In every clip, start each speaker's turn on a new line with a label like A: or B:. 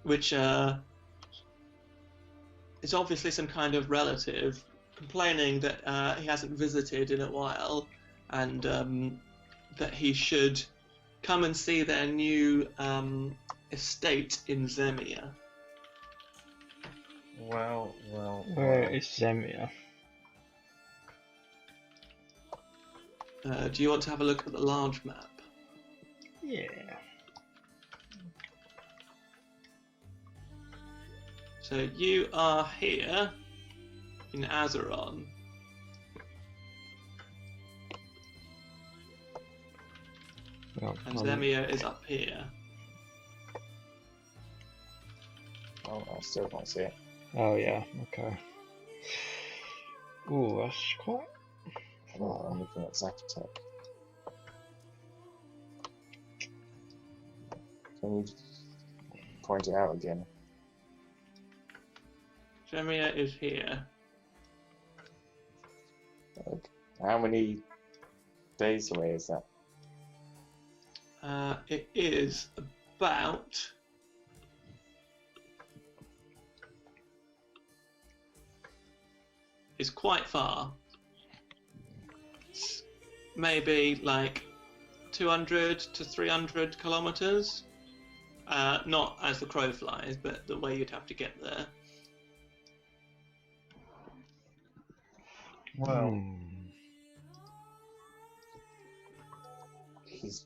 A: which is obviously some kind of relative complaining that he hasn't visited in a while, and that he should come and see their new estate in Zemia.
B: Well.
C: Where is Zemia?
A: Do you want to have a look at the large map?
C: Yeah.
A: So you are here in Azeron.
C: Well,
A: And Zemia is up here.
D: Oh, I still can't see it.
C: oh yeah, okay. Ooh, that's quite
D: Oh, I'm
C: far.
D: looking at Zacatec. Can you point it out again?
A: Zemia is here.
D: Like, how many days away is that?
A: It is about it's quite far. It's maybe like 200 to 300 kilometers. Not as the crow flies, but the way you'd have to get there.
B: Well,
D: He's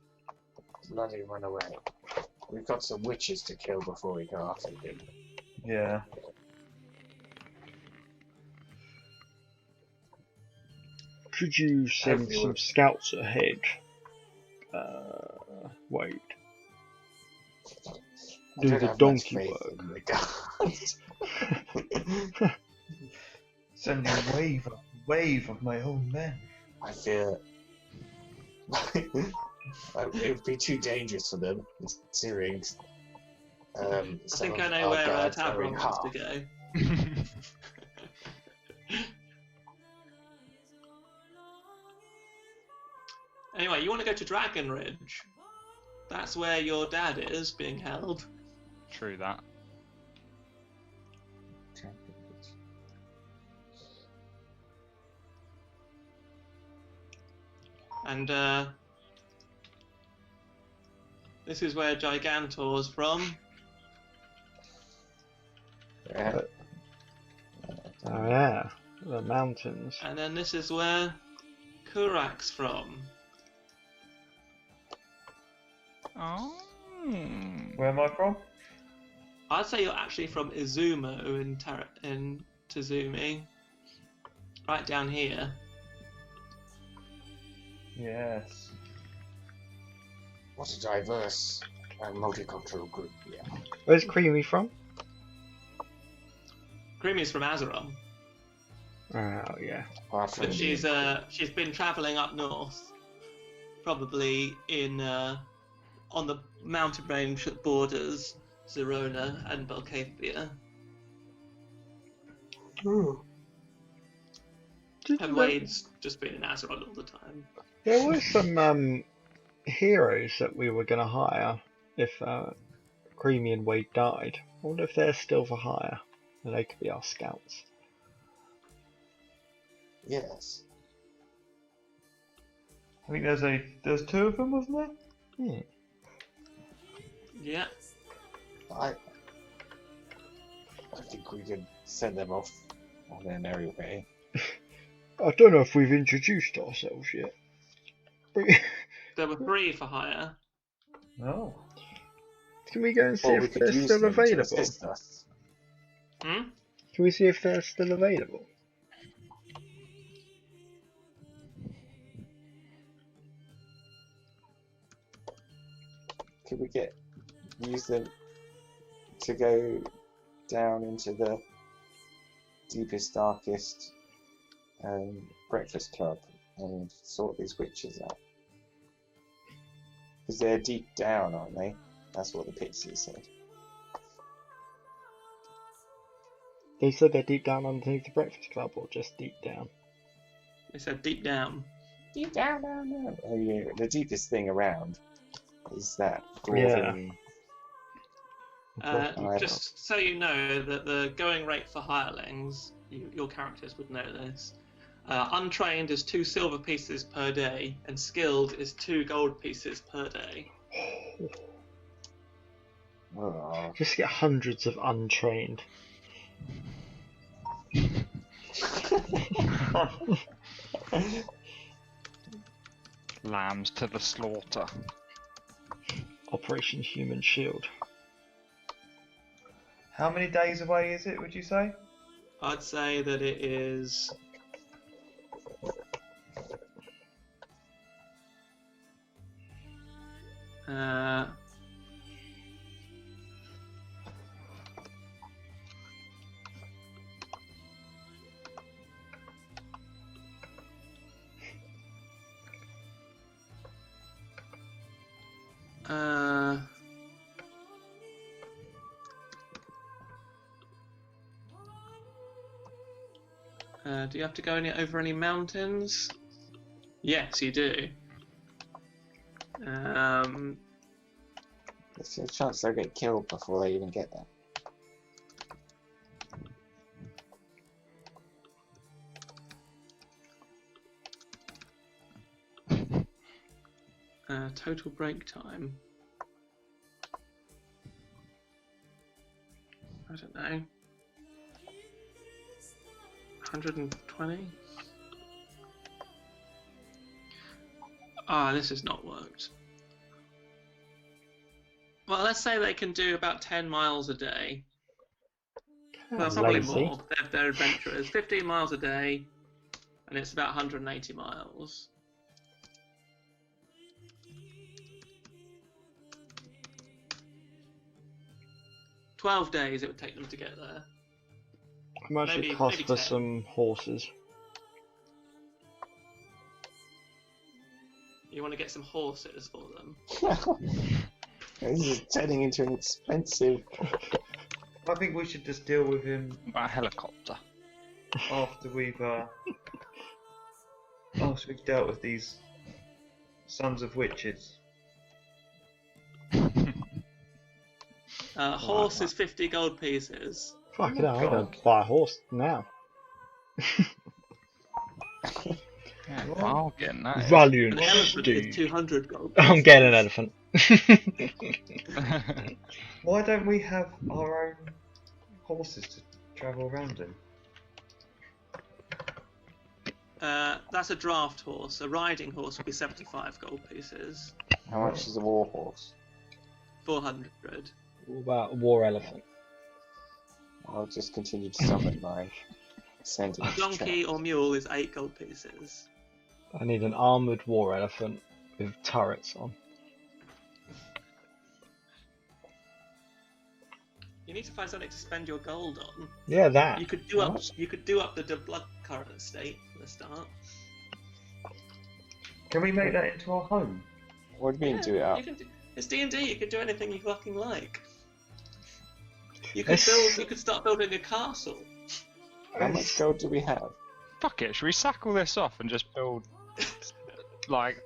D: bloody run away. We've got some witches to kill before we go after him.
B: yeah.
C: Could you send
D: Hopefully
C: some
D: we'll-
C: scouts ahead? Wait.
D: I
C: Do
D: don't
C: the
D: have much
C: donkey
D: faith
C: work.
D: in the gods.
B: Sending a wave of my own men.
D: I fear it would be too dangerous for them, considering.
A: I think I know where Tavron wants to go. Anyway, you want to go to Dragon Ridge. That's where your dad is being held.
E: True that.
A: And this is where Gigantor's from.
D: Yeah.
C: Oh yeah, the mountains.
A: And then this is where Kurak's from.
E: Oh.
B: Where am I from?
A: I'd say you're actually from Izumo in Tazumi. Right down here.
B: Yes.
D: What a diverse and multicultural group we are.
C: Where's Creamy from?
A: Creamy's from Azeron.
C: Oh yeah.
D: Apart from
A: But she's been travelling up north. Probably in on the mountain range that borders Zerona and Belcathia. And Wade's just been in Azeroth all the time.
C: There were some heroes that we were going to hire if Creamy and Wade died. I wonder if they're still for hire. And they could be our scouts.
D: Yes.
B: I think there's two of them, wasn't there?
C: Hmm.
A: Yeah.
D: I think we could send them off on their merry way.
C: I don't know if we've introduced ourselves yet.
A: There were 3 for hire.
B: No.
C: Can we go and see
D: Or we
C: if
D: could
C: they're
D: use
C: still
D: them to
C: available?
D: assist us.
A: Hmm?
C: Can we see if they're still available?
D: Could we use them to go down into the deepest, darkest breakfast club and sort these witches out? Because they're deep down, aren't they? That's what the Pixies said.
C: They said they're deep down underneath the breakfast club, or just deep down?
A: They said deep down.
D: Deep down, down, down. Oh, yeah, the deepest thing around is that
C: Yeah.
D: dwarven Right.
A: Just so you know that the going rate for hirelings, your characters would know this. Untrained is 2 silver pieces per day, and skilled is 2 gold pieces per day.
D: Oh.
C: Just get hundreds of untrained.
E: Lambs to the slaughter.
C: Operation Human Shield.
B: How many days away is it, would you say?
A: I'd say that it is. Do you have to go over any mountains? Yes, you do.
D: There's a chance they'll get killed before they even get there.
A: Total break time. I don't know. 120? Ah, this has not worked. Well, let's say they can do about 10 miles a day. Well, probably
C: Lazy.
A: more. They're adventurers. 15 miles a day, and it's about 180 miles. "12 days it would take them to get there.
C: How much
A: Maybe-
C: it cost
A: maybe
C: for
A: 10.
C: some horses?
A: You want to get some horses for them.
D: This is turning into an expensive.
B: I think we should just deal with him
E: About a helicopter.
B: after we've dealt with these sons of witches.
A: Horse is 50 gold pieces.
C: Fucking
B: my
C: hell, I'm
B: God.
C: gonna buy a horse now.
E: Yeah,
B: What?
E: I'll get that.
C: Valiant
A: An elephant
C: steed.
A: is 200 gold pieces.
C: I'm getting an elephant.
B: Why don't we have our own horses to travel around in?
A: That's a draft horse. A riding horse would be 75 gold pieces.
D: How much is a war horse?
A: 400.
C: What about a war elephant?
D: I'll just continue to summon mine. Send it
A: A
D: to
A: donkey
D: trap.
A: or mule is 8 gold pieces.
C: I need an armoured war elephant with turrets on.
A: You need to find something to spend your gold on.
C: Yeah, that.
A: You could do up.
D: What?
A: You could do up the blood current estate for the start.
B: Can we make that into our home?
D: What do you mean do it up?
A: You can do, it's D&D. You can do anything you fucking like. You could
C: It's-
A: build. You could start building a castle.
D: How much gold do we have?
E: Fuck it, should we sack all this off and just build, like,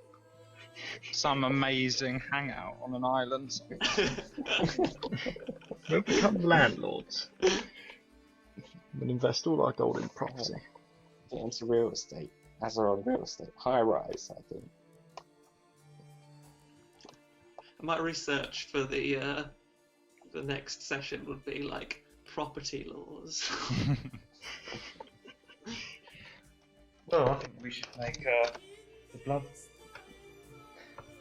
E: some amazing hangout on an island?
C: We'll become landlords. We'll invest all our gold in property.
D: Get into real estate. As are on real estate. High rise, I think.
A: My research for the next session would be like property laws.
B: Well, I think we should make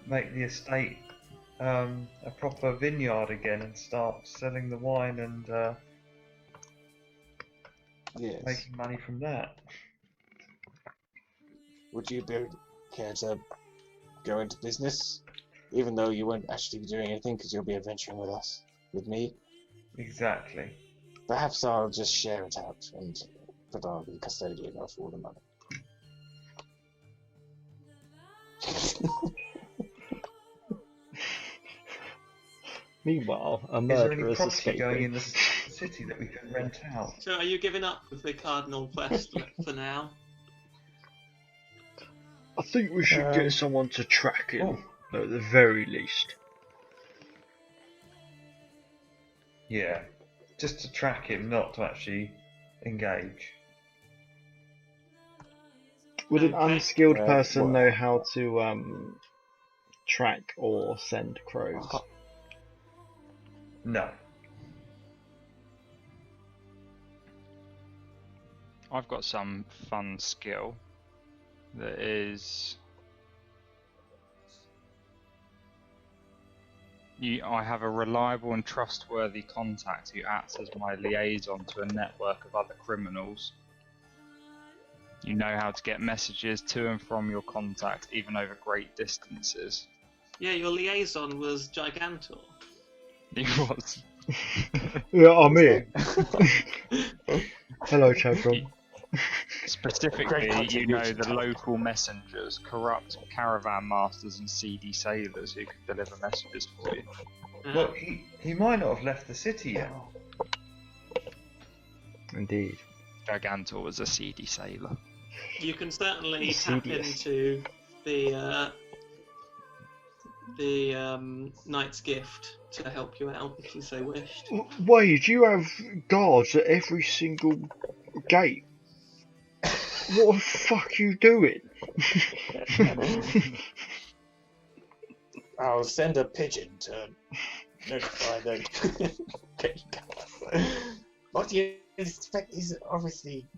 B: make the estate a proper vineyard again and start selling the wine and
D: Yes.
B: making money from that.
D: Would you care to go into business? Even though you won't actually be doing anything because you'll be adventuring with us, with me.
B: Exactly.
D: Perhaps I'll just share it out and but I'll be custodian of all the money.
C: Meanwhile, a
B: Is there any
C: murderer is
B: property going in
C: escaping.
B: the city that we can rent out?
A: So, are you giving up with the cardinal quest for now?
C: I think we should get someone to track him, at the very least.
B: Yeah, just to track him, not to actually engage.
C: Would an
A: Okay.
C: unskilled person
D: Well,
C: know how to track or send crows?
B: No.
E: I've got some fun skill that is. I have a reliable and trustworthy contact who acts as my liaison to a network of other criminals. You know how to get messages to and from your contact, even over great distances.
A: Yeah, your liaison was Gigantor.
E: He was.
C: Yeah, I'm here.
D: so-
C: Hello, Chadron.
E: Specifically,
D: Great
E: you know
D: contribution,
E: the
D: Tony.
E: local messengers, corrupt caravan masters and seedy sailors who could deliver messages for you.
B: Well, he might not have left the city yet.
C: Indeed.
E: Gigantor was a seedy sailor.
A: You can certainly tap
C: Insidious.
A: into the Knight's Gift to help you out if you so wished.
C: Wade, you have guards at every single gate. What the fuck are you doing?
D: I'll send a pigeon to notify them. What do you expect? He's obviously.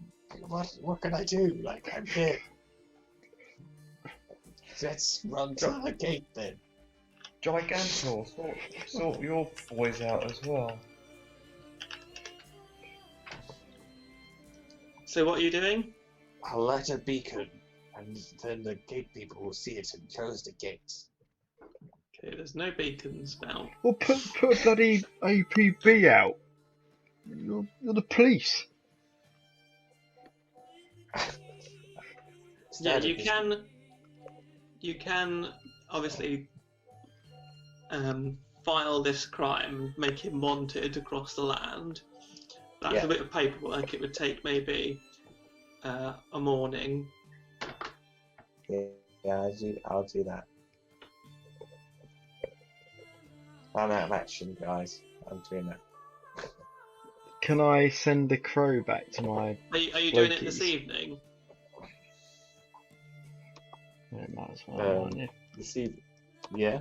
D: What can I do? Like, I'm here. Let's run to the gate then.
B: Gigantor, sort your boys out as well.
A: So what are you doing?
D: I'll light a beacon, and then the gate people will see it and close the gates.
A: Okay, there's no beacons about.
C: Well, put a bloody APB out. You're the police.
A: Yeah, you can obviously file this crime, make him wanted across the land. That's
D: Yeah.
A: a bit of paperwork. It would take maybe a morning.
D: Yeah, I'll do that. I'm out of action, guys. I'm doing that.
C: Can I send the crow back to my...
A: Are you doing it this
C: Loki's.
A: evening?
C: Yeah, might as well, aren't you?
D: You see, yeah,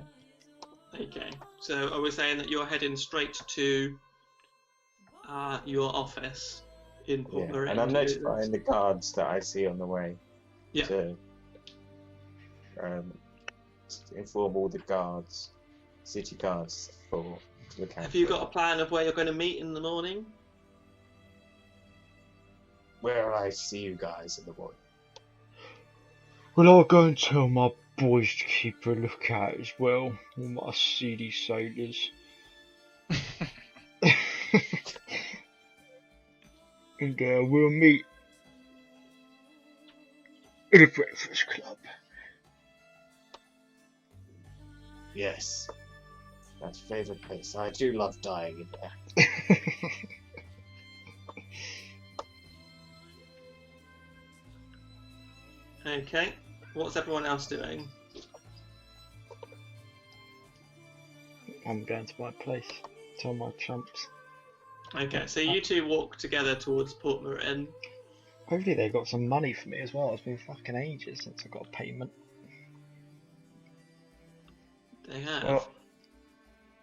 A: Okay. So are we saying that you're heading straight to your office in Port
D: yeah.
A: Marin
D: And I'm
A: to do
D: notifying
A: this?
D: the guards that I see on the way
A: Yeah.
D: to inform all the guards, city guards, to look out.
A: Have you
D: for
A: got a
D: it.
A: plan of where you're going to meet in the morning?
D: Where I see you guys in the morning?
C: Well, I'll go and tell my boys to keep a lookout as well. All my seedy sailors. And we'll meet in a breakfast club.
D: Yes, that's favourite place. I do love dying in there.
A: Okay. What's everyone else doing?
C: I'm going to my place. Tell my chumps.
A: Okay, so you two walk together towards Port Marin.
C: Hopefully they got some money for me as well. It's been fucking ages since I got a payment.
A: They have.
B: Well,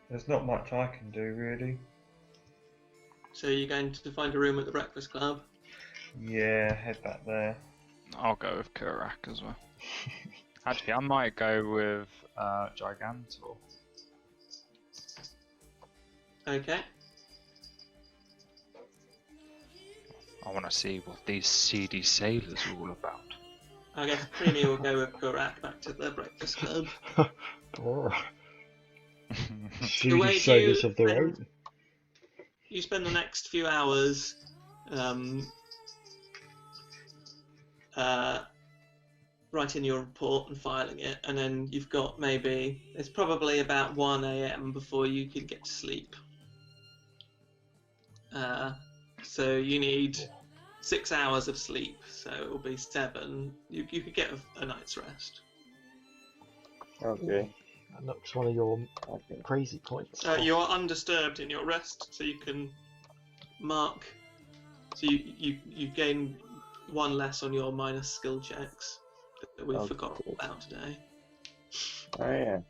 B: there's not much I can do really.
A: So you're going to find a room at the Breakfast Club?
B: Yeah, head back there.
E: I'll go with Kurak as well. Actually, I might go with Gigantor.
A: Okay.
E: I want to see what these seedy sailors are all about.
A: I guess Creamy will go with Kurak back to the Breakfast Club.
C: Alright.
A: The
C: Seedy
A: way
C: sailors
A: you
C: of their
A: spend-
C: own.
A: You spend the next few hours writing your report and filing it, and then you've got it's probably about 1 AM before you can get to sleep. So you need 6 hours of sleep, so it will be 7. You could get a night's rest.
D: Okay.
C: And that's one of your
D: Okay.
C: crazy points.
A: You are undisturbed in your rest, so you can mark. So you gain 1 less on your minus skill checks that we
D: Oh,
A: forgot
D: good.
A: about today.
D: Oh yeah.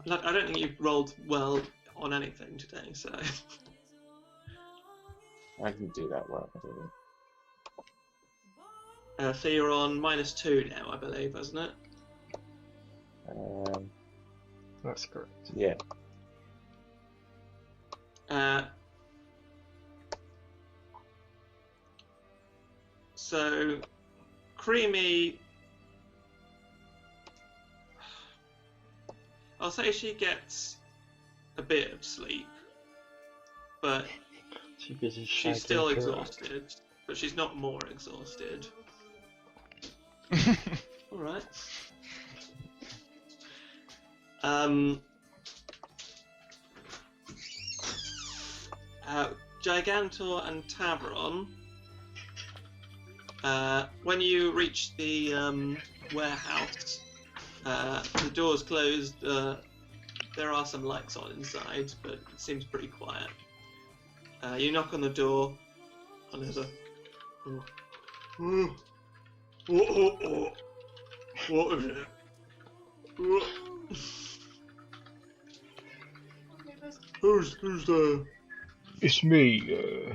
A: I don't think you've rolled well on anything today, so.
D: I didn't do that well, did I?
A: So you're on -2 now, I believe, isn't it?
C: That's correct.
D: Yeah.
A: So, Creamy. I'll say she gets a bit of sleep, but
C: Too busy
A: she's still
C: shagging her.
A: exhausted. But she's not more exhausted. All right. Gigantor and Tavron. When you reach the warehouse, the door's closed. There are some lights on inside, but it seems pretty quiet. You knock on the door, and there's a. What is it? Who's there?
C: It's me,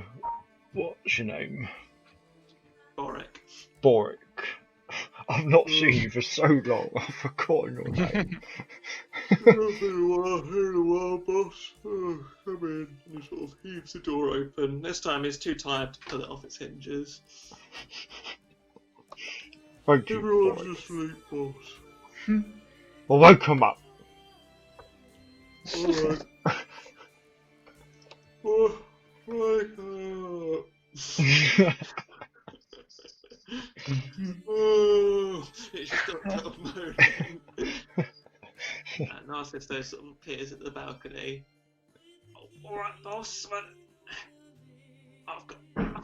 C: what's your name?
A: Boric.
C: Boric. I've not seen you for so long, I've forgotten your name.
A: Here you are, boss. Oh, come in. And he sort of heaves the door open. This time he's too tired to pull it off its hinges.
C: Thank you,
A: Everyone's
C: Boric.
A: asleep, boss.
C: Well, wake 'em up.
A: Alright. Oh, wake up. Oh, it's just got up moaning. Narciso sort of appears at the balcony. Oh, alright, boss, but I've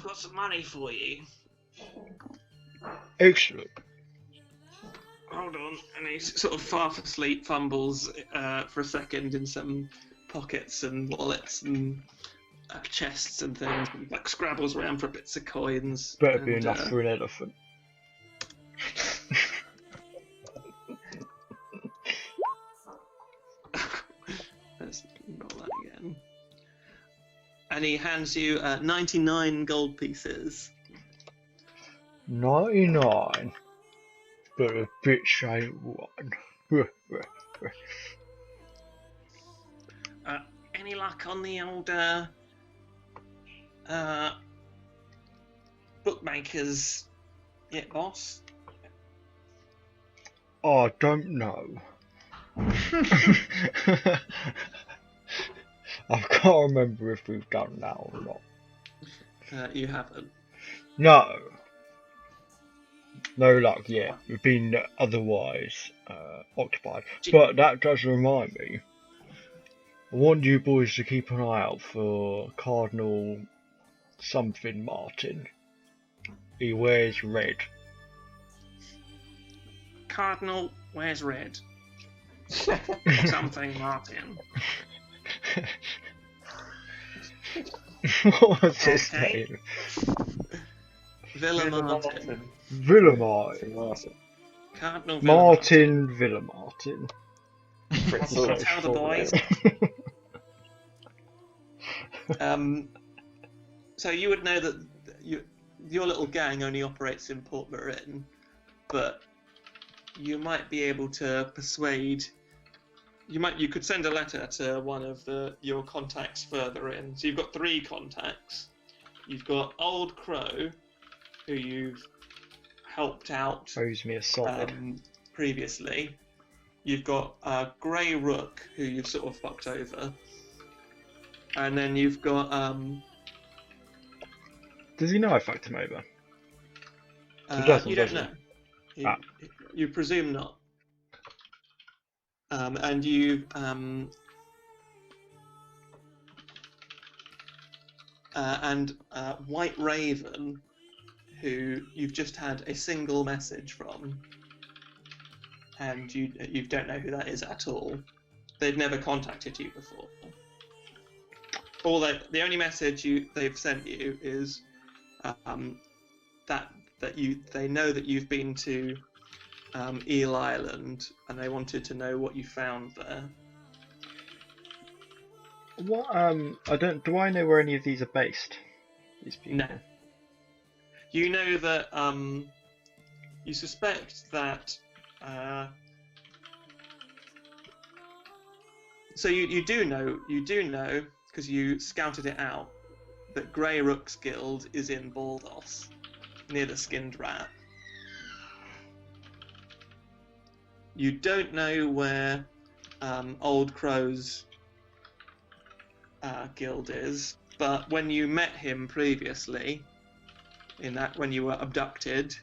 A: got some money for you.
C: Excellent.
A: Hold on, and he's sort of half asleep, fumbles for a second in some pockets and wallets and chests and things, and like scrabbles around for bits of coins.
C: Better
A: and,
C: be enough for an elephant.
A: Let's roll that again. And he hands you 99 gold pieces.
C: 99. But a bitch ain't one.
A: Any luck on the old bookmakers yet, boss?
C: I don't know. I can't remember if we've done that or not.
A: You haven't.
C: No. No luck yet. We've been otherwise occupied. But that does remind me. I want you boys to keep an eye out for Cardinal something Martin. He wears red.
A: Cardinal wears red. Something Martin.
C: What was his
A: Okay.
C: name?
A: Villa Martin.
C: Villa Martin.
D: Martin.
A: Cardinal Villa
C: Martin Villa Martin.
D: Prince
A: I'll
D: of
A: tell the boys. So you would know that your little gang only operates in Port Marin, but you might be able to persuade. You could send a letter to one of your contacts further in. So you've got 3 contacts. You've got Old Crow, who you've helped out
C: Owes me a solid.
A: previously. You've got Grey Rook, who you've sort of fucked over. And then you've got
C: Does he know I fucked him over? He doesn't,
A: you don't
C: does he?
A: know. You presume not. And you and White Raven, who you've just had a single message from. and you don't know who that is at all. They've never contacted you before. The only message they've sent you is that they know that you've been to Eel Island, and they wanted to know what you found there.
C: What? Do I know where any of these are based? These people.
A: No. You know that you suspect that. So you do know because you scouted it out that Grey Rook's Guild is in Baldos, near the Skinned Rat. You don't know where Old Crow's guild is, but when you met him previously, when you were abducted,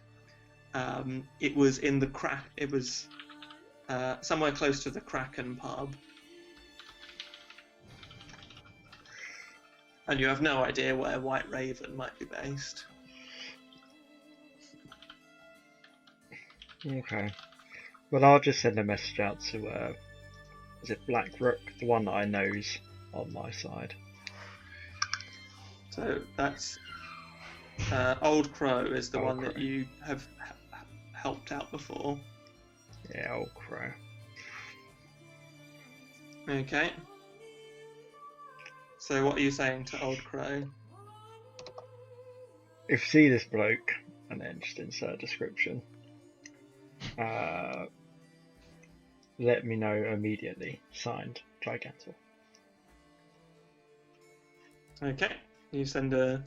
A: it was in the crack. It was somewhere close to the Kraken pub, and you have no idea where White Raven might be based.
C: Okay. Well, I'll just send a message out to, is it Black Rook, the one that I know's on my side.
A: So that's Old Crow is the
C: Old
A: one
C: Crow.
A: that you have helped out before.
C: Yeah, Old Crow.
A: Okay. So what are you saying to Old Crow?
C: If you see this bloke, and then just insert a description, let me know immediately. Signed, Gigantor.
A: Okay. You send a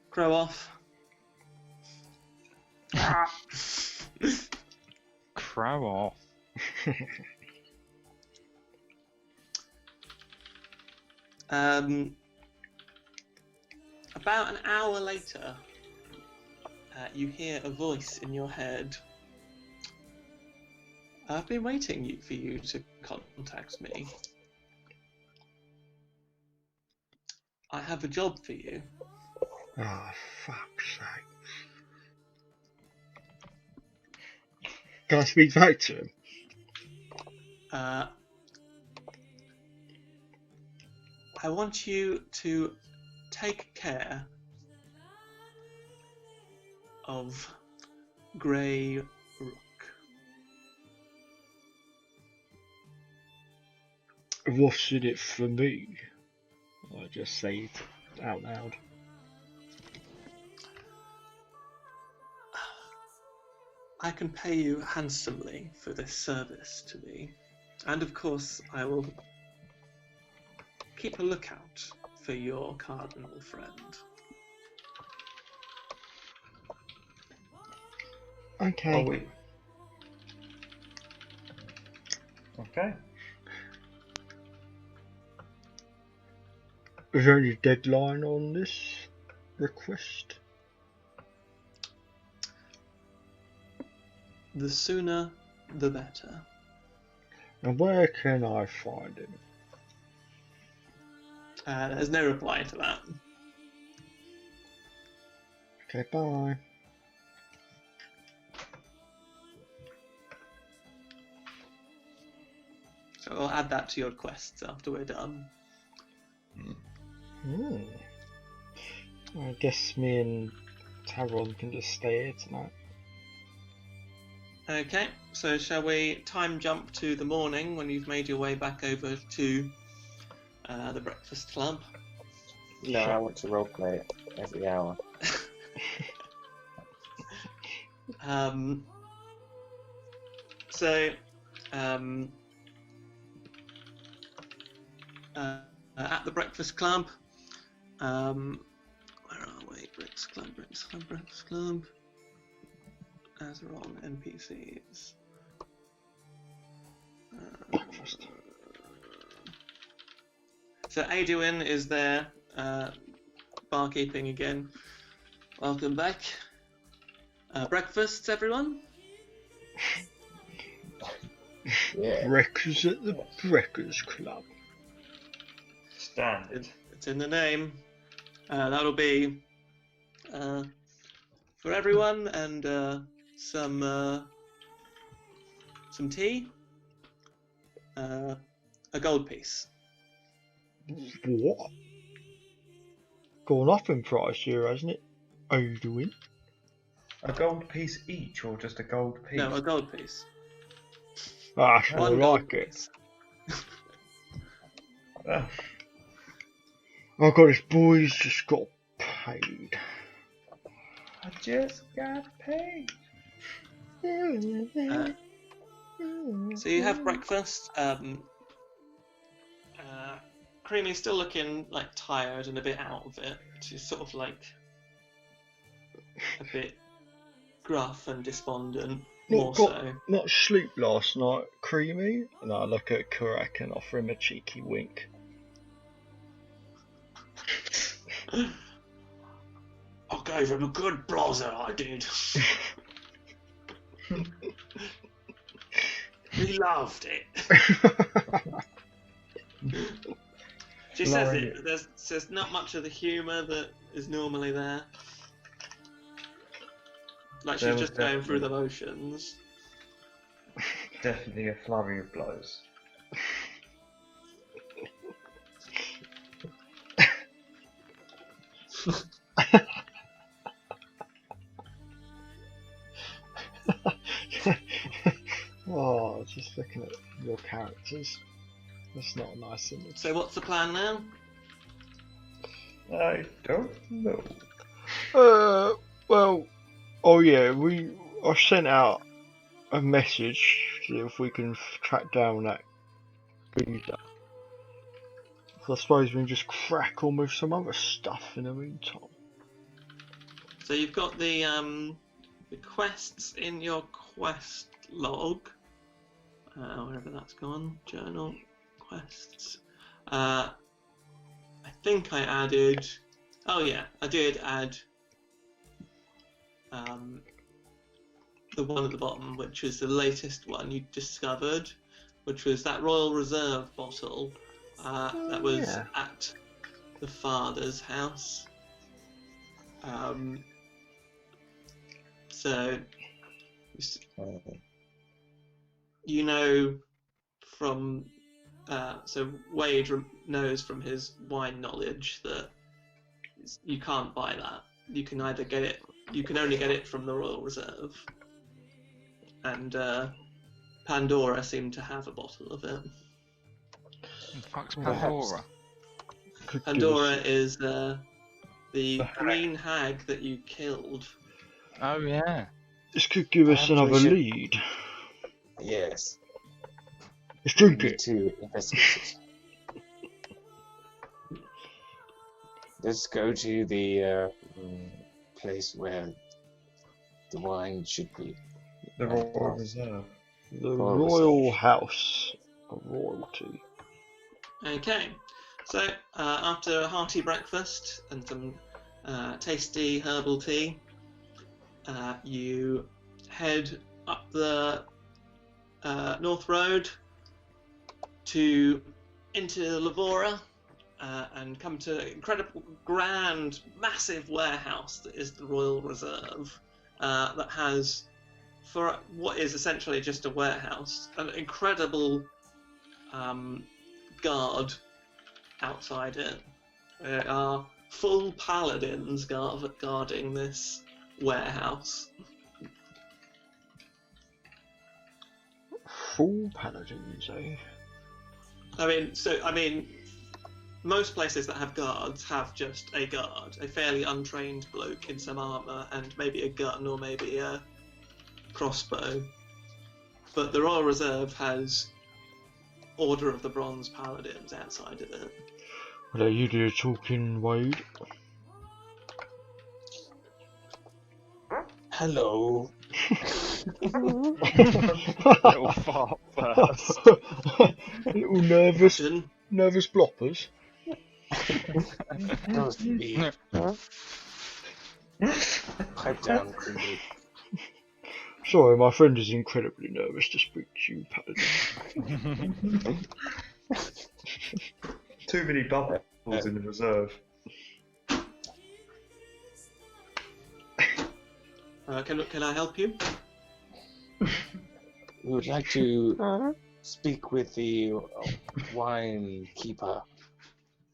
A: Crow off.
E: Crow off.
A: About an hour later, you hear a voice in your head. I've been waiting for you to contact me. I have a job for you.
C: Oh, fuck's sake. Can I speak back to him?
A: I want you to take care of Grey Rook.
C: What's in it for me? I just say it out loud.
A: I can pay you handsomely for this service to me, and of course I will keep a lookout for your cardinal friend.
C: Okay.
B: Oh, wait. Okay.
C: Is there any deadline on this request?
A: The sooner, the better.
C: And where can I find him?
A: There's no reply to that.
C: Okay, bye.
A: So I'll add that to your quests after we're done.
C: I guess me and Taron can just stay here tonight.
A: Okay, so shall we time jump to the morning when you've made your way back over to the Breakfast Club?
D: No, I want to roleplay it every hour.
A: At the Breakfast Club, where are we? Breakfast Club. As are on NPCs.
C: Breakfast.
A: So Adwin is there, barkeeping again. Welcome back. Breakfasts, everyone?
D: Yeah.
C: Breakfast at the Breakfast Club.
B: Standard.
A: It's in the name. That'll be for everyone, and some some tea, a gold piece.
C: What? Gone up in price here, hasn't it? Are you doing?
B: A gold piece each, or just a gold piece?
A: No, a gold piece.
C: That's more
A: One gold
C: like it.
A: piece.
B: Ah,
C: Oh god, this boy's just got paid.
B: I just got paid.
A: So you have breakfast. Creamy's still looking like tired and a bit out of it. She's sort of like a bit gruff and despondent, more
C: got
A: so.
C: much sleep last night, Creamy? And I look at Kurak and offer him a cheeky wink.
A: I gave him a good blazer, I did. He loved it. She says it, but there's not much of the humour that is normally there. Like
B: There
A: she's
B: was
A: just going through the
B: definitely-
A: motions.
B: Definitely a flurry of blows.
C: Oh, just looking at your characters. That's not a nice image.
A: So what's the plan now?
B: I don't know.
C: Well, oh yeah, I sent out a message to see if we can track down that geezer. So I suppose we can just crack on with some other stuff in the meantime.
A: So you've got the quests in your quest log, wherever that's gone. Journal quests. I think I added. Oh yeah, I did add the one at the bottom, which was the latest one you discovered, which was that Royal Reserve bottle that was
C: yeah.
A: at the father's house. So you know from so Wade knows from his wine knowledge that you can't buy that. You can either get it, you can only get it from the Royal Reserve, and Pandora seemed to have a bottle of it.
E: The fuck's
D: Perhaps.
E: Pandora?
C: Could give
A: Pandora
C: us-
A: is the
B: hag.
A: green hag that you killed.
E: Oh yeah.
C: This could give us
D: Perhaps we
C: another
D: should-
C: lead.
D: Yes.
C: Let's drink
D: Need
C: it.
D: to investigate it. Let's go to the place where the wine should be.
B: The Royal Reserve.
C: The
D: Royal
C: Royal
D: Reserve.
C: House of Royalty.
A: Okay, so after a hearty breakfast and some tasty herbal tea, you head up the North Road into Lavora and come to an incredible, grand, massive warehouse that is the Royal Reserve that has, for what is essentially just a warehouse, an incredible guard outside it. There are full paladins guarding this warehouse.
C: Full paladins, eh?
A: I mean, most places that have guards have just a guard, a fairly untrained bloke in some armour and maybe a gun or maybe a crossbow. But the Royal Reserve has Order of the Bronze Paladins outside of it.
C: Well, you do the talking, Wade.
D: Hello.
E: Little fart first.
C: A little nervous
A: Captain,
C: bloppers.
D: Roast beef. Pipe down, Creamy.
C: Sorry, my friend is incredibly nervous to speak to you, paladin.
B: Too many bubbles in the reserve.
A: can I help you?
D: We would like to speak with the wine keeper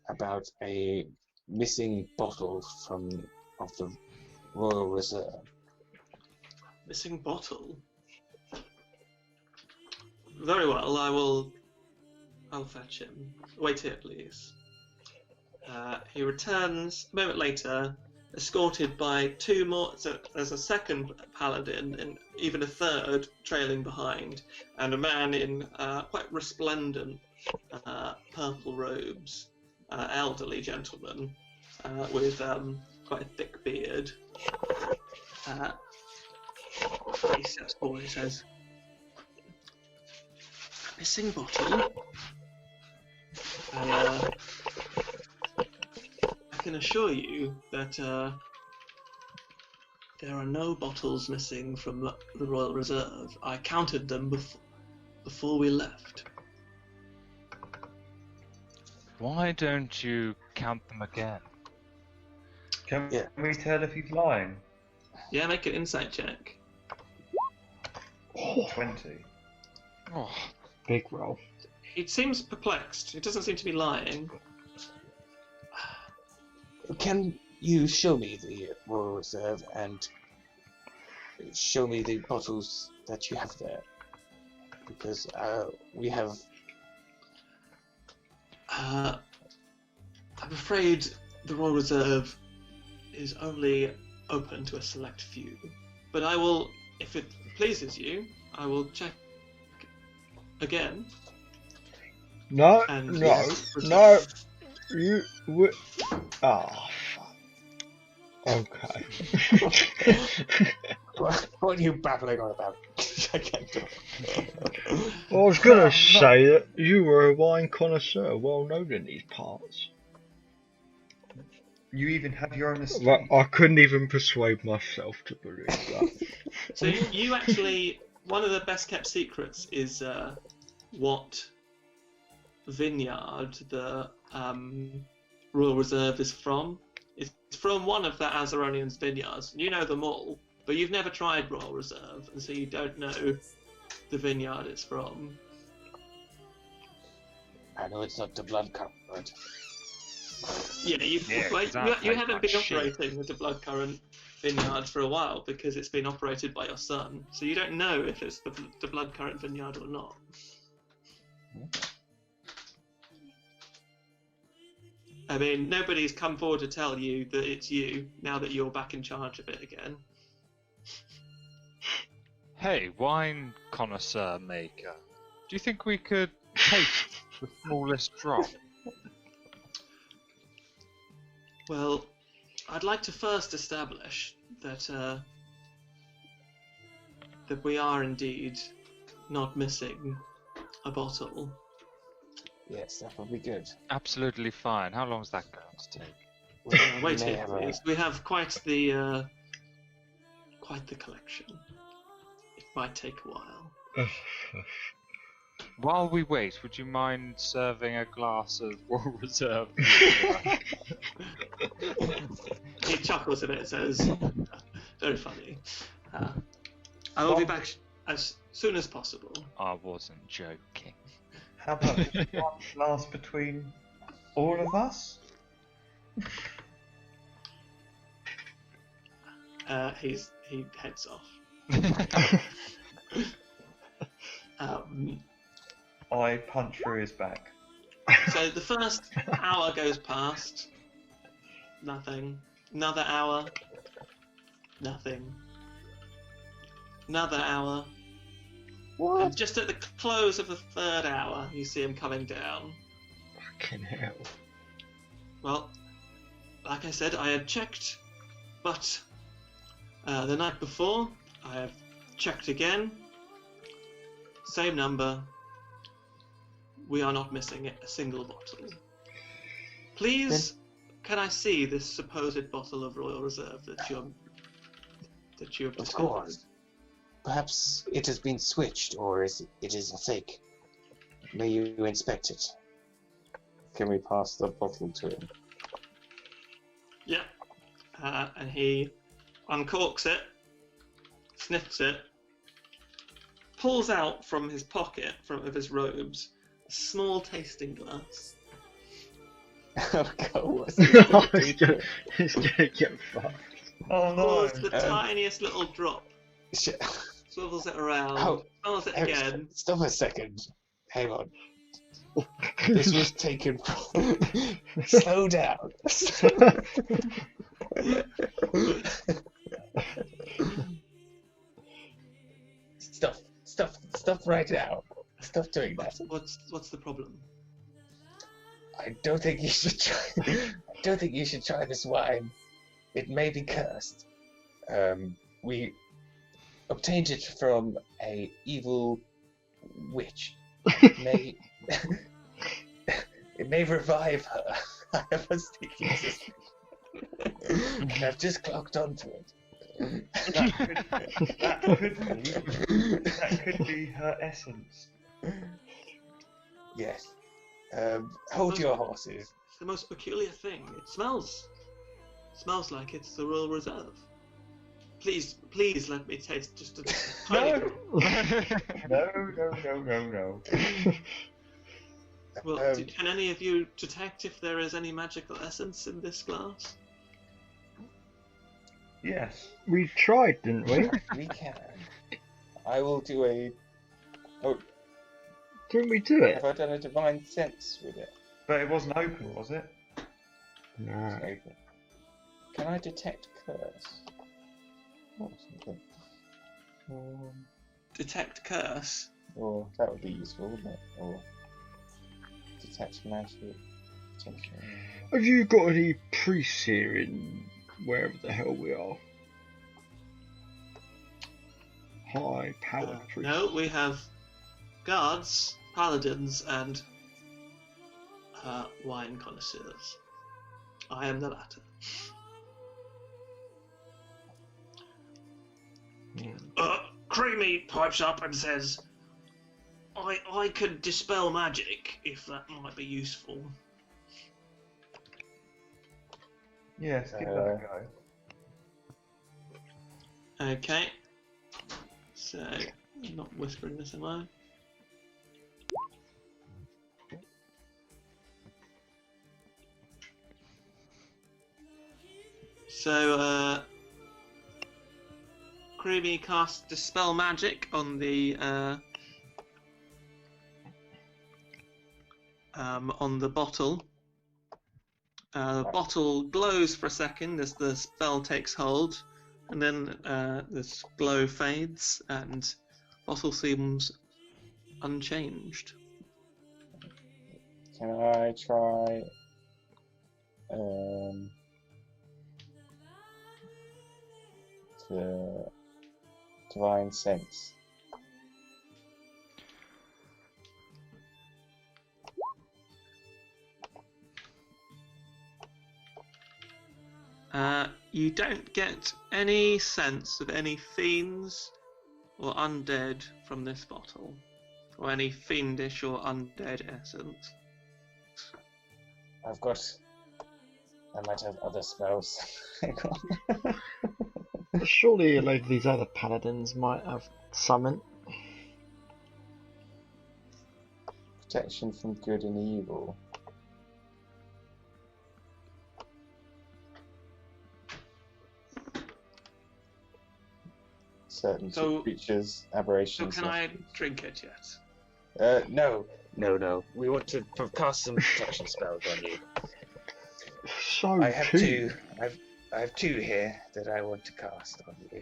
D: about a missing bottle of the Royal Reserve.
A: Missing bottle. Very well, I'll fetch him. Wait here, please. He returns a moment later, escorted by 2 more. So there's a second paladin and even a third trailing behind, and a man in quite resplendent purple robes, elderly gentleman with quite a thick beard. He steps forward and says, "Missing bottle? I can assure you that there are no bottles missing from the Royal Reserve. I counted them before we left."
E: Why don't you count them again?
B: Can
D: Yeah.
B: we tell if he's lying?
A: Yeah, make an insight check.
B: 20.
E: Oh,
C: Big roll.
A: He seems perplexed. He doesn't seem to be lying.
D: Can you show me the Royal Reserve and show me the bottles that you have there? Because we have...
A: I'm afraid the Royal Reserve is only open to a select few. But I will, if it pleases you, I will check again.
C: No,
A: And
C: no. You would. Ah, fuck. Okay.
D: What are you babbling on about? I can't do it.
C: I was gonna say that you were a wine connoisseur, well known in these parts.
B: You even have your own estate.
C: But I couldn't even persuade myself to believe that.
A: So you actually, one of the best kept secrets is what vineyard the Royal Reserve is from. It's from one of the Azaronian's vineyards. You know them all, but you've never tried Royal Reserve, and so you don't know the vineyard it's from.
D: I know it's not the blood cup, but...
A: Yeah, you
E: exactly,
A: haven't
E: like
A: been
E: shit.
A: operating with the Bloodcurrant vineyard for a while because it's been operated by your son, so you don't know if it's the Bloodcurrant vineyard or not. I mean, nobody's come forward to tell you that it's you now that you're back in charge of it again.
E: Hey, wine connoisseur maker. Do you think we could taste the smallest drop?
A: Well, I'd like to first establish that that we are indeed not missing a bottle.
D: Yes, that would be good.
E: Absolutely fine. How long is that going to take?
A: Wait
D: may
A: here,
D: have
A: please. We have quite the collection. It might take a while.
E: While we wait, would you mind serving a glass of Royal Reserve?
A: He chuckles a bit and says, "Very funny. I will be back as soon as possible."
E: I wasn't joking.
B: How about this one last between all of us?
A: He heads off.
B: I punch through his back.
A: So the first hour goes past. Nothing. Another hour. Nothing. Another hour.
D: What?
A: And just at the close of the third hour, you see him coming down.
C: Fucking hell.
A: Well, like I said, I had checked, but the night before, I have checked again. Same number. We are not missing a single bottle. Please, can I see this supposed bottle of Royal Reserve that you have
D: Of
A: discovered?
D: course. Perhaps it has been switched, or it is a fake. May you inspect it? Can we pass the bottle to him?
A: Yeah. And he uncorks it, sniffs it, pulls out from his pocket, of his robes, a small tasting glass.
D: Oh god, what's this gonna do
C: it's
D: to
C: gonna,
D: it?
C: it's gonna get fucked.
B: Oh no!
A: Pours the
D: Um,
A: tiniest little drop,
D: Shit.
A: swivels it around,
D: Oh,
A: smells it
D: Oh,
A: again.
D: Stop a second. Hang on. This was taken from... Slow down. Stop right now. Stop doing that.
A: What's the problem?
D: I don't think you should try. I don't think you should try this wine. It may be cursed. We obtained it from a evil witch. It may, it may revive her. I have a sneaking suspicion. And I've just clocked onto it.
B: That could be her essence.
D: Yes. Hold your horses.
A: It's the most peculiar thing. It smells like it's the Royal Reserve. Please let me taste just a tiny
B: No.
A: bit.
B: No.
A: Well, can any of you detect if there is any magical essence in this glass?
B: Yes.
C: We tried, didn't we?
D: We can. I will do a... Oh,
C: Didn't we do it?
D: have I done a divine sense with it?
B: But it wasn't open, was it?
C: No.
D: It's open. Can I detect curse? Or something?
A: Detect curse.
D: Or that would be useful, wouldn't it? Or detect magic. Potential.
C: Have you got any priests here in wherever the hell we are? High powered priests.
A: No, we have guards, paladins, and wine connoisseurs. I am the latter. Creamy pipes up and says, I could dispel magic, if that might be useful.
B: Yes, give that a go.
A: Okay. So, I'm not whispering this, am I? So, Creamy casts Dispel Magic on the bottle. The bottle glows for a second as the spell takes hold, and then this glow fades, and bottle seems unchanged.
D: Can I try the divine sense?
A: You don't get any sense of any fiends or undead from this bottle, or any fiendish or undead essence.
D: I might have other spells. Hang on.
C: Surely a load of these other paladins might have summon.
D: Protection from good and evil. Certain creatures,
A: So
D: aberrations.
A: can I drink it yet?
D: No. We want to cast some protection spells on you.
C: So
D: I have
C: two.
D: I have two here that I want to cast on you.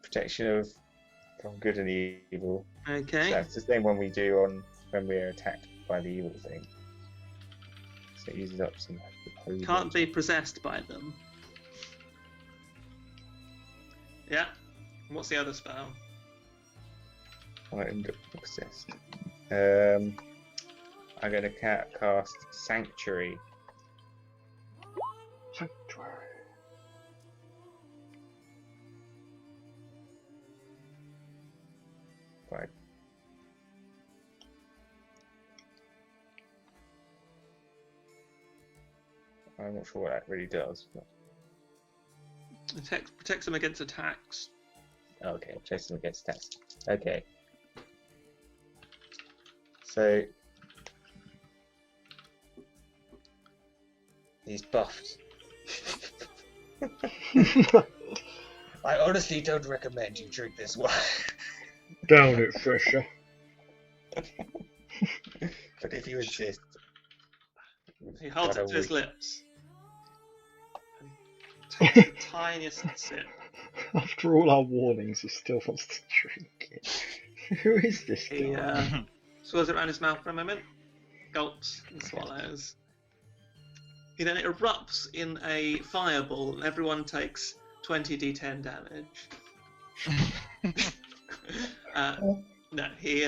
D: Protection from good and evil.
A: Okay.
D: So that's the same one we do on when we're attacked by the evil thing. So it uses up some.
A: Can't be possessed by them. Yeah. What's the other spell?
D: I end up obsessed. I'm going to cast Sanctuary.
C: Sanctuary.
D: Right. I'm not sure what that really does. But...
A: It protects them against attacks.
D: Okay, protects them against attacks. Okay. So he's buffed. I honestly don't recommend you drink this wine.
C: Down it, Fisher.
D: But if you insist.
A: He holds
D: Got
A: it
D: a
A: to his
D: weak-
A: lips. And takes the tiniest sip.
C: After all our warnings, he still wants to drink it. Who is this
A: He
C: guy?
A: swirls it around his mouth for a moment, gulps and swallows. He then erupts in a fireball, and everyone takes 20d10 damage. No, he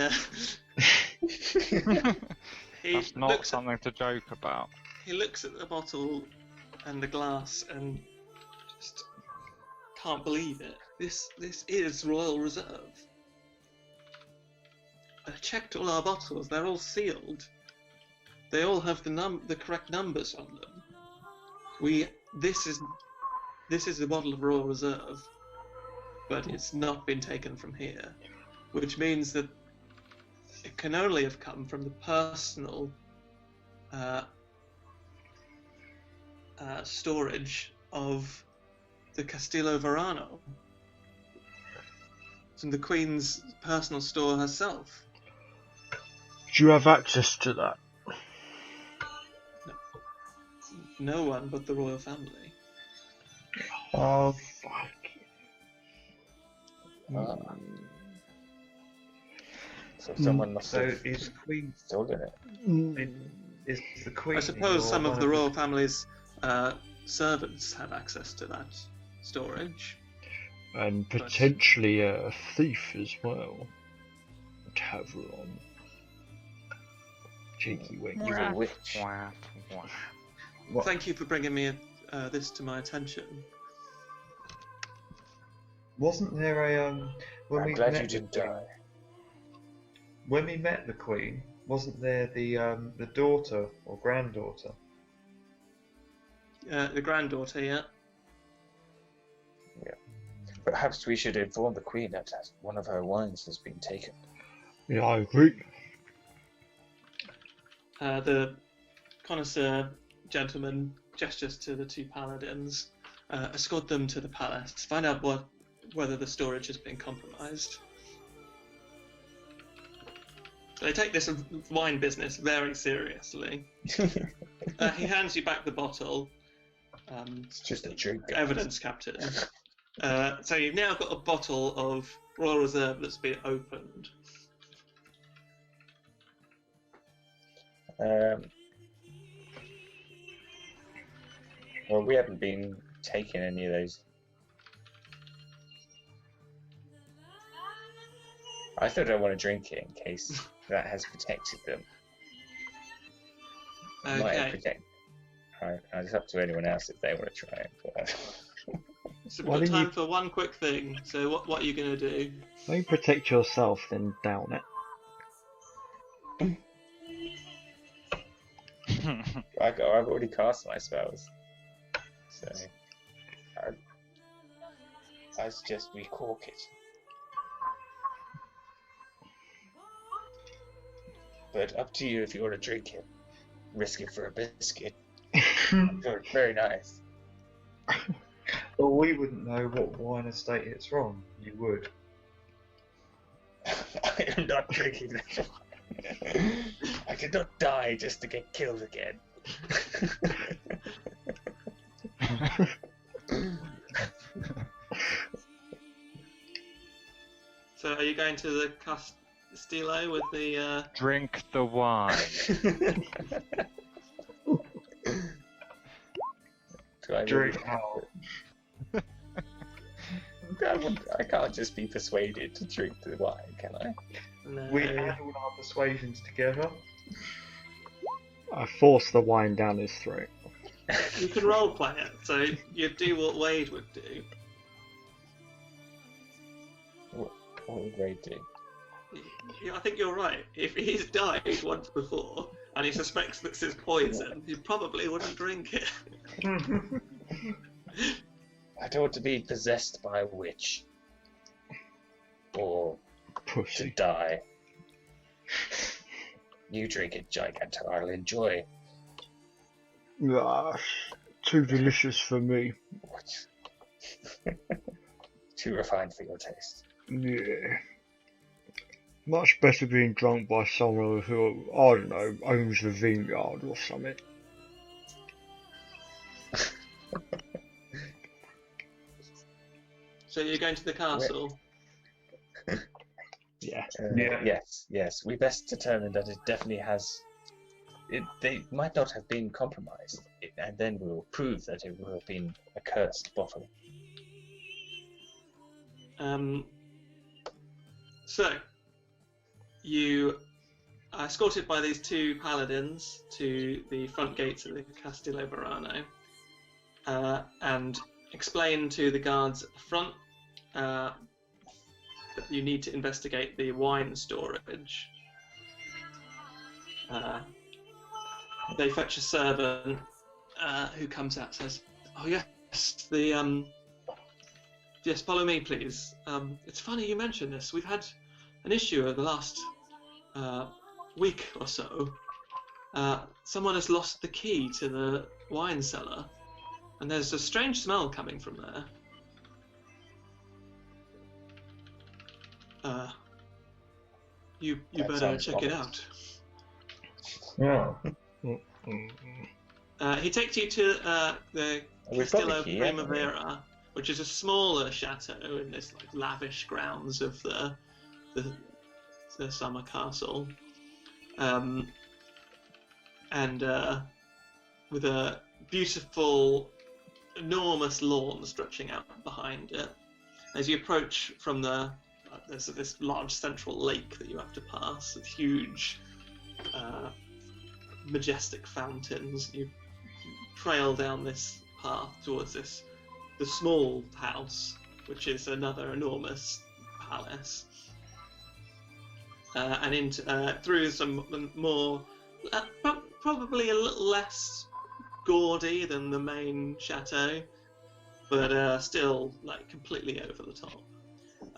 E: That's not
A: looks
E: something to joke about.
A: he looks at the bottle and the glass and just can't believe it. This is Royal Reserve. I checked all our bottles; they're all sealed. They all have the correct numbers on them. This is the bottle of Royal Reserve, but it's not been taken from here, which means that it can only have come from the personal storage of the Castillo Verano. It's in the Queen's personal store herself.
C: Do you have access to that?
A: No one but the royal family.
B: Oh,
C: Fuck.
D: So someone must
B: so
D: have
B: is Queen?
D: stolen it.
B: Is the Queen?
A: I suppose
B: or
A: some of
B: one
A: the royal family's servants have access to that storage.
C: And potentially a thief as well. A tavern. Cheeky wink.
D: You're a witch.
B: What?
A: Thank you for bringing me this to my attention.
B: Wasn't there a when
D: I'm
B: we
D: glad
B: met
D: you didn't
B: the Queen-
D: die.
B: When we met the Queen, wasn't there the daughter or granddaughter?
A: The granddaughter, yeah.
D: Perhaps we should inform the Queen that one of her wines has been taken.
C: Yeah, I agree.
A: The connoisseur gentleman gestures to the two paladins, escort them to the palace, find out whether the storage has been compromised. So they take this wine business very seriously. He hands you back the bottle.
D: It's just a drink.
A: Evidence, Captain. So you've now got a bottle of Royal Reserve that's been opened.
D: Well, we haven't been taking any of those. I still don't want to drink it in case that has protected them. Might have
A: Okay.
D: protected. It's up to anyone else if they want to try it. But
A: So
C: Why
A: we've got
C: don't
A: time for one quick thing. So what are you going to do?
C: When you protect yourself, then down it.
D: I've already cast my spells, so I suggest we cork it. But up to you if you want to drink it. Risk it for a biscuit. Very nice.
B: Well, we wouldn't know what wine estate it's from. You would.
D: I am not drinking this wine. I did not die just to get killed again.
A: So are you going to the Castillo with the...
E: Drink the wine.
D: Do I
B: Drink
D: really-
B: out.
D: I can't just be persuaded to drink the wine, can I?
A: No.
B: We add all our persuasions together.
C: I force the wine down his throat.
A: You can roleplay it, so you do what Wade would do.
D: What would Ray do?
A: Yeah, I think you're right. If he's died once before and he suspects this is poison, he probably wouldn't drink it.
D: I don't want to be possessed by a witch. Or to
C: Pussy.
D: die. You drink it, Giganto. I'll enjoy.
C: Ah, too delicious for me.
D: What? Too refined for your taste.
C: Yeah. Much better being drunk by someone who, I don't know, owns the vineyard or something.
A: So you're going to the castle?
C: Yeah.
B: Yeah.
D: Yes. We best determine that it definitely has. They might not have been compromised, and then we will prove that it will have been a cursed bottle.
A: So, you are escorted by these two paladins to the front gates of the Castillo Verano, and explain to the guards at the front that you need to investigate the wine storage. They fetch a servant who comes out and says, "Oh yes, yes, follow me, please. It's funny you mentioned this. We've had an issue over the last week or so. Someone has lost the key to the wine cellar, and there's a strange smell coming from there. You
D: That
A: better
D: sounds
A: check it
D: ominous.
B: Yeah.
A: out." He takes you to the
D: We've got the
A: Castillo
D: key, haven't we?
A: Primavera, which is a smaller chateau in this like lavish grounds of the summer castle, and with a beautiful, enormous lawn stretching out behind it. As you approach from there's this large central lake that you have to pass with huge, majestic fountains. You trail down this path towards the small house, which is another enormous palace, and into through some more, probably a little less gaudy than the main chateau, but still like completely over the top.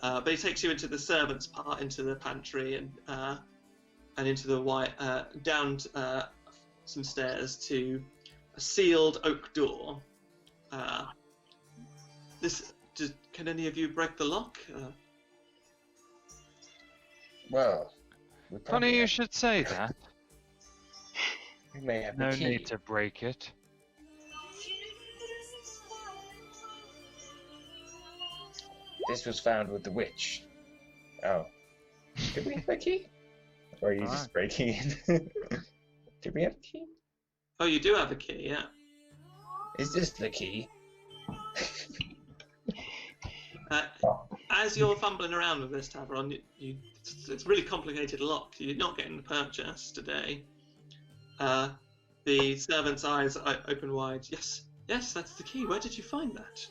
A: But he takes you into the servants' part, into the pantry, and into the down some stairs to a sealed oak door. Can any of you break the lock?
D: Well,
E: Funny you should say that.
D: We may have
E: No
D: the key.
E: need to break it.
D: This was found with the witch. Oh. Did we have a key? Or are you just breaking in? Did we have a key?
A: Oh, you do have a key, yeah.
D: Is this the key?
A: As you're fumbling around with this tavern, it's a really complicated lock. You're not getting the purchase today. The servant's eyes open wide. Yes, that's the key. Where did you find that?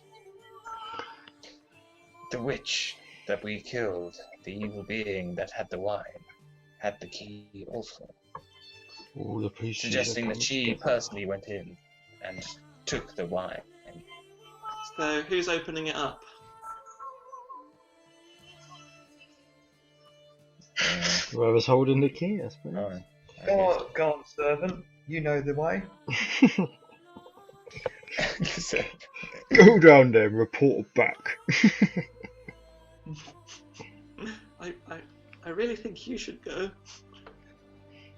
D: The witch that we killed, the evil being that had the wine, had the key also.
C: All the pieces
D: Suggesting
C: are
D: that she personally went in and took the wine.
A: So who's opening it up?
C: Whoever's holding the key, I suppose.
D: Oh,
B: Go on, servant. You know the way.
C: Go down there and report back.
A: I really think you should go.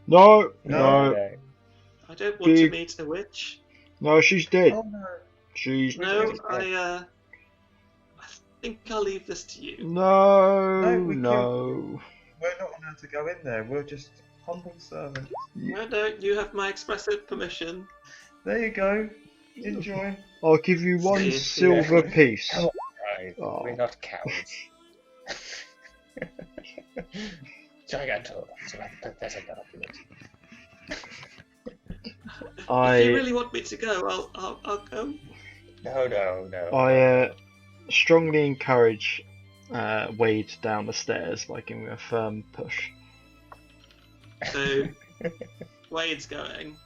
C: No.
A: I don't want to meet a witch.
C: No, she's dead.
B: Oh no.
C: She's
A: No, I think I'll leave this to you.
C: No.
B: We're not allowed to go in there. We're just humble servants.
A: No, you have my expressive permission.
B: There you go. Enjoy.
C: I'll give you one silver piece.
D: Oh, right.
C: Oh.
D: We're not cowards. Giganto, so pathetic argument.
A: If you really want me to go, I'll go.
D: No.
C: I strongly encourage Wade down the stairs by giving him a firm push.
A: So Wade's going.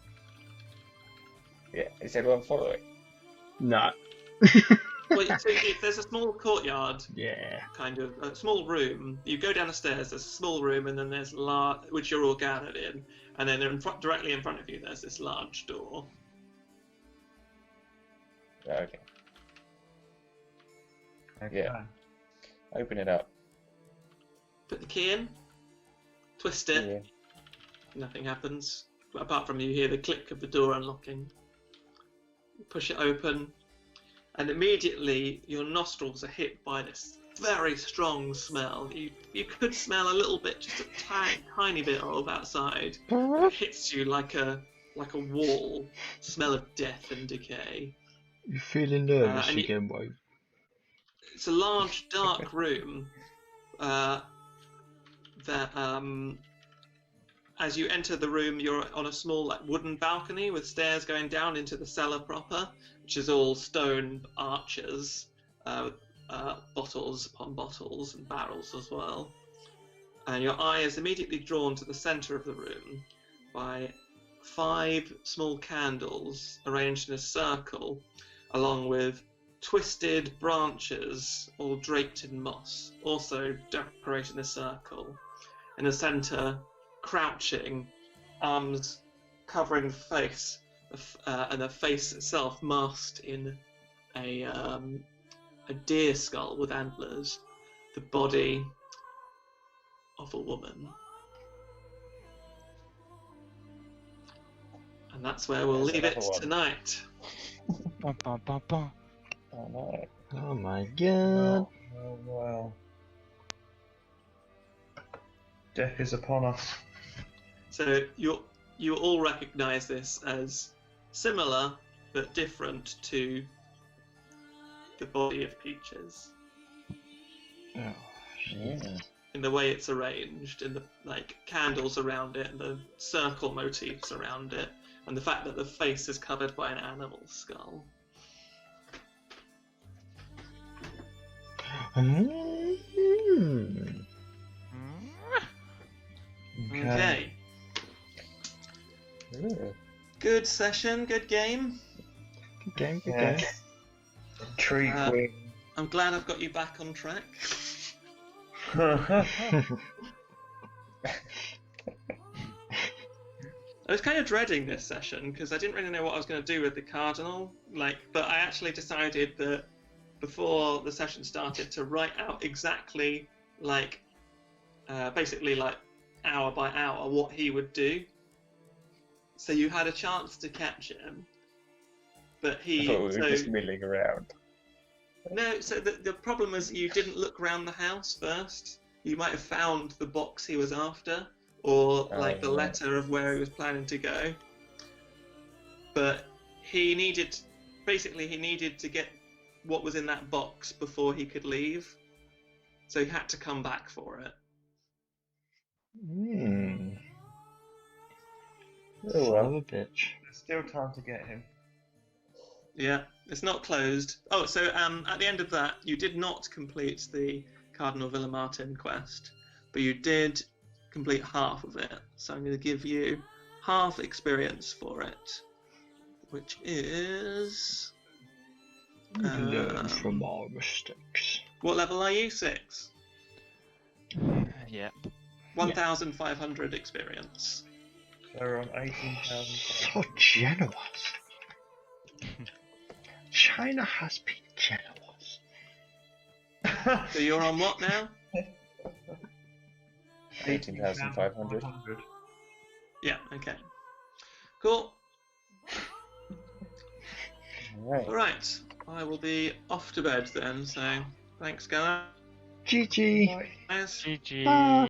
D: Yeah, is everyone following?
C: No.
A: Well, there's a small courtyard,
C: Yeah.
A: kind of a small room. You go down the stairs. There's a small room, and then there's which you're all gathered in, and then directly in front of you, there's this large door.
D: Okay.
B: Okay.
D: Yeah. Open it up.
A: Put the key in. Twist it.
D: Yeah.
A: Nothing happens, apart from you hear the click of the door unlocking. You push it open, and immediately your nostrils are hit by this very strong smell. You could smell a little bit, just a tiny bit of outside. It hits you like a wall. Smell of death and decay.
C: You feeling nervous
A: and
C: again, Wade?
A: It's a large, dark room. That as you enter the room, you're on a small wooden balcony with stairs going down into the cellar proper, which is all stone arches, bottles upon bottles and barrels as well. And your eye is immediately drawn to the centre of the room by 5 small candles arranged in a circle, along with twisted branches all draped in moss, also decorating the circle. In the centre, crouching, arms covering the face, and the face itself masked in a deer skull with antlers, the body of a woman. And that's where we'll
D: There's
A: leave it
D: another one.
A: tonight.
E: Ba, ba, ba, ba.
D: Oh no.
C: Oh my god.
B: Oh well. Death is upon us.
A: So you all recognise this as similar but different to the body of Peaches
C: Oh,
D: Yeah.
A: in the way it's arranged, and the candles around it, and the circle motifs around it, and the fact that the face is covered by an animal skull.
C: Mm.
A: Okay.
D: Ooh.
A: Good session, good game.
C: Good game, good
B: Yeah.
C: game.
B: Intrigue wing.
A: I'm glad I've got you back on track. I was kind of dreading this session because I didn't really know what I was going to do with the cardinal. But I actually decided that before the session started to write out exactly, basically hour by hour, what he would do. So you had a chance to catch him, but
D: I thought we were just milling around.
A: No, so the problem was you didn't look around the house first. You might have found the box he was after, or the
D: right.
A: letter of where he was planning to go. But he needed to get what was in that box before he could leave. So he had to come back for it.
C: Hmm.
D: Oh
C: Son
D: well.
C: of a bitch.
B: There's still time to get him.
A: Yeah, it's not closed. Oh, so at the end of that, you did not complete the Cardinal Villamartin quest, but you did complete half of it. So I'm going to give you half experience for it, which is...
C: Learn from our mistakes.
A: What level are you? 6?
E: Yep.
A: 1,500 experience.
B: So we're on 18,000.
C: So generous. China has been generous.
A: So you're on what now?
D: 18,500.
A: Yeah, okay. Cool.
D: Alright.
A: Alright, I will be off to bed then, so thanks guys.
C: GG.
A: Guys.
E: GG.
C: Bye.